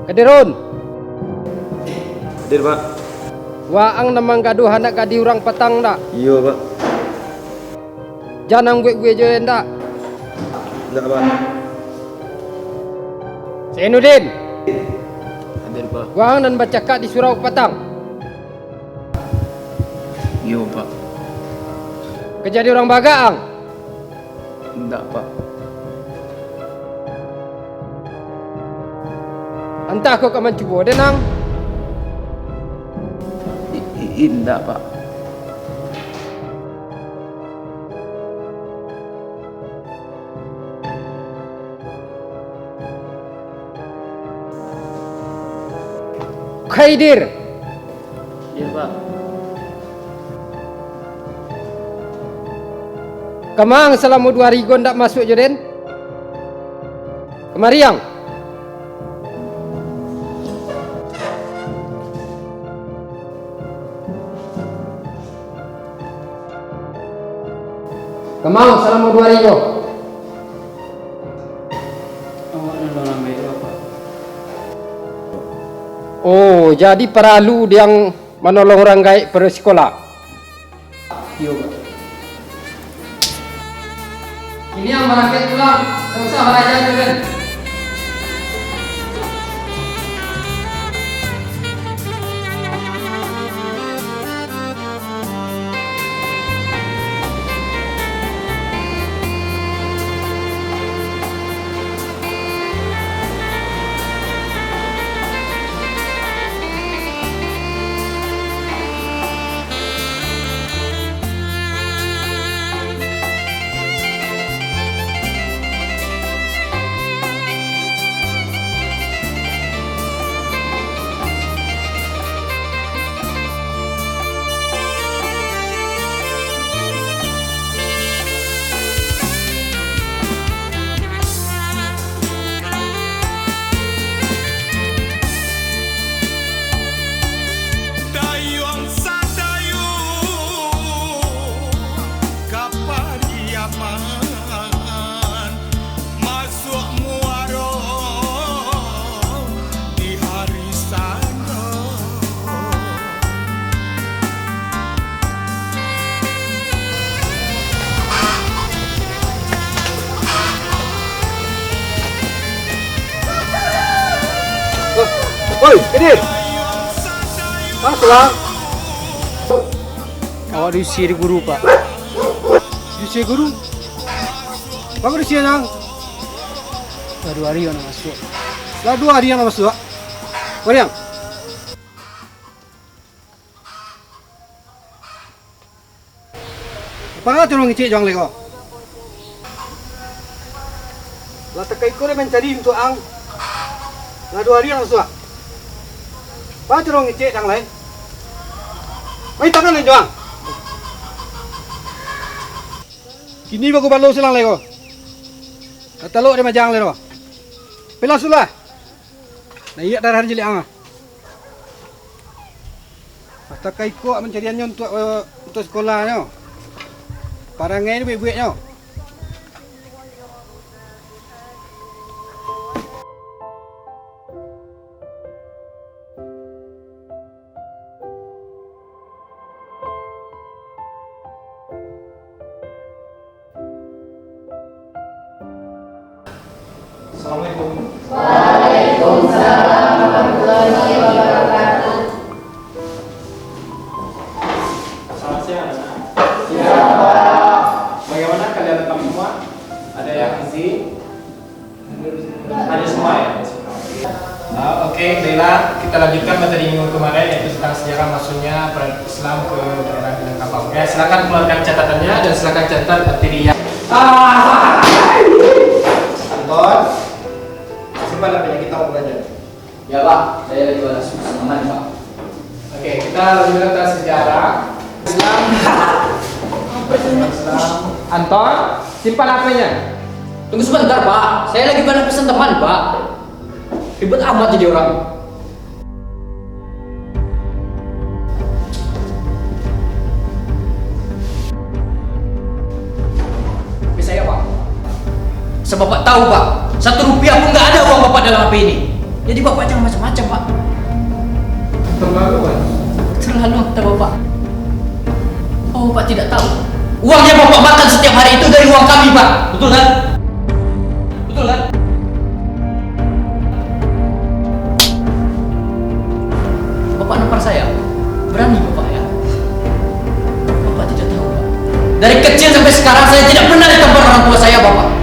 Kadirun. Hadir, Pak. Waang namang gaduh anak gadi orang petang dak. Iya, Pak. Jangan gue je ndak. Enggak, Pak. Zainuddin. Hadir, Pak. Waang dan baca kak di surau petang. Iya, Pak. Kejadi orang bagaang. Enggak, Pak. Entah kau kaman cuba denang. Enggak, Pak. Khaidir. Iya, Pak. Kemang selama 2 hari kau ndak masuk je den. Kemariang. Kemang selama 2 hari kau. Oh, jadi peralu yang menolong orang gaib per sekolah. Iya, Pak. Ini yang berakhir pulang, tak usah belajar juga. Oi, Kadir. Masuklah. Awak diusir guru, Pak. Diusir guru? Apa diusir nang? Dah 2 hari nak masuk. Dah 2 hari nak masuk. Mariang. Apa kau tolong cik jang leko? Lah tekai kau mencari untuk ang. Dah 2 hari nak masuk. Apa tolong cik jang lain? Mai tangan ni juang. Kini baku balu silang leko. Kata lo dia majang leko. Pelas sulah. Nah iya darah jeli ang. Mata kai ko mencariannya untuk sekolahnya. Parangnya ni buat-buatnya. Assalamualaikum. Waalaikumsalam warahmatullahi wabarakatuh. Selamat siang, anak. Siapa? Bagaimana kalian tetap semua? Ada yang isi? Ada semua ya? Oke, baiklah. Kita lanjutkan materi minggu kemarin yaitu tentang sejarah masuknya peran Islam ke daerah Minangkabau. Ya, silakan keluarkan catatannya dan silakan catat materinya. Anton, simpan HP-nya, kita mau belajar. Ya Pak, saya lagi balas aman Pak. Oke, kita lanjutkan tentang sejarah Islam. Islam. Anton, simpan HP-nya. Tunggu sebentar Pak, saya lagi balas pesan teman Pak. Ribet amat jadi orang. Tapi saya Pak, sebab Bapak tahu Pak, 1 rupiah pun nggak ada uang Bapak dalam HP ini. Jadi Bapak jangan macam-macam, Pak. Terlaluan. Terlalu kata Bapak. Oh, Bapak tidak tahu. Uang yang Bapak makan setiap hari itu dari uang kami, Pak. Betul kan? Betul kan? Bapak nampar saya. Berani Bapak ya? Bapak tidak tahu, Pak. Dari kecil sampai sekarang saya tidak pernah ditampar orang tua saya, Bapak.